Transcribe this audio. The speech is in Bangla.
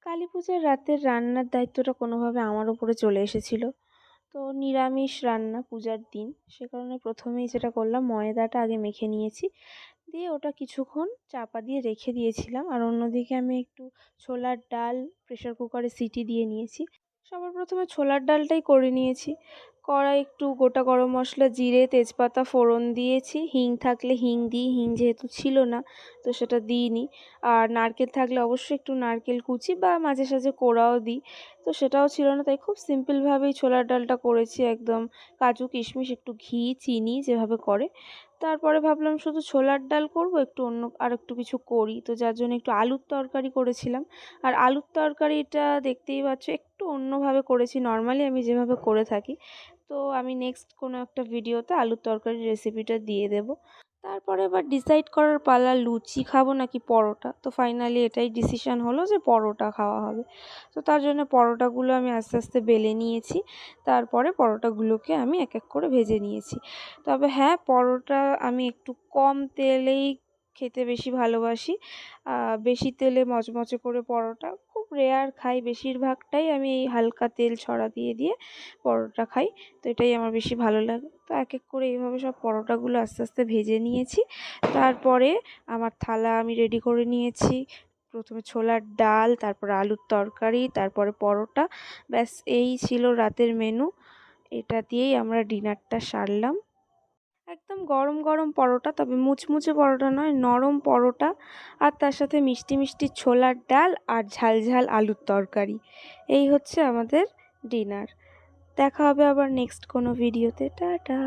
কালী পূজার রাতের রান্নার দায়িত্বটা কোনোভাবে আমার উপরে চলে এসেছিল। তো নিরামিষ রান্না পূজার দিন, সে কারণে প্রথমেই যেটা করলাম, ময়দাটা আগে মেখে নিয়েছি, দিয়ে ওটা কিছুক্ষণ চাপা দিয়ে রেখে দিয়েছিলাম। আর অন্যদিকে আমি একটু ছোলার ডাল প্রেসার কুকারে সিটি দিয়ে নিয়েছি। সবার প্রথমে ছোলার ডালটাই করে নিয়েছি। কড়াই একটু গোটা গরম মশলা, জিরে, তেজপাতা ফোড়ন দিয়েছি। হিং থাকলে হিং দিই, হিং যেহেতু ছিল না তো সেটা দিইনি। আর নারকেল থাকলে অবশ্যই একটু নারকেল কুচি বা মাঝে সাঝে কোড়াও দিই, তো সেটাও ছিল না, তাই খুব সিম্পলভাবেই ছোলার ডালটা করেছি। একদম কাজু কিশমিশ, একটু ঘি, চিনি যেভাবে করে। তারপরে ভাবলাম শুধু ছোলার ডাল করব, একটু অন্য আর একটু কিছু করি, তো যার জন্য একটু আলুর তরকারি করেছিলাম। আর আলুর তরকারিটা দেখতেই পাচ্ছ একটু অন্যভাবে করেছি, নর্মালি আমি যেভাবে করে থাকি। তো আমি নেক্সট কোনো একটা ভিডিওতে আলুর তরকারির রেসিপিটা দিয়ে দেব। তারপরে এবার ডিসাইড করার পালা, লুচি খাবো নাকি পরোটা। তো ফাইনালি এটাই ডিসিশন হলো যে পরোটা খাওয়া হবে। তো তার জন্য পরোটাগুলো আমি আস্তে আস্তে বেলে নিয়েছি। তারপরে পরোটাগুলোকে আমি এক এক করে ভেজে নিয়েছি। তবে হ্যাঁ, পরোটা আমি একটু কম তেলেই খেতে বেশি ভালোবাসি। বেশি তেলে মচমচে করে পরোটা খুব রেয়ার খাই, বেশিরভাগটাই আমি এই হালকা তেল ছড়া দিয়ে দিয়ে পরোটা খাই। তো এটাই আমার বেশি ভালো লাগে। তো এক এক করে এইভাবে সব পরোটাগুলো আস্তে আস্তে ভেজে নিয়েছি। তারপরে আমার থালা আমি রেডি করে নিয়েছি। প্রথমে ছোলার ডাল, তারপরে আলুর তরকারি, তারপরে পরোটা। ব্যাস এই ছিল রাতের মেনু। এটা দিয়েই আমরা ডিনারটা সারলাম। একদম গরম গরম পরোটা, তবে মুচমুচে পরোটা নয়, নরম পরোটা। আর তার সাথে মিষ্টি মিষ্টি ছোলার ডাল আর ঝাল ঝাল আলুর তরকারি। এই হচ্ছে আমাদের ডিনার। দেখা হবে আবার নেক্সট কোনো ভিডিওতে। টাটা।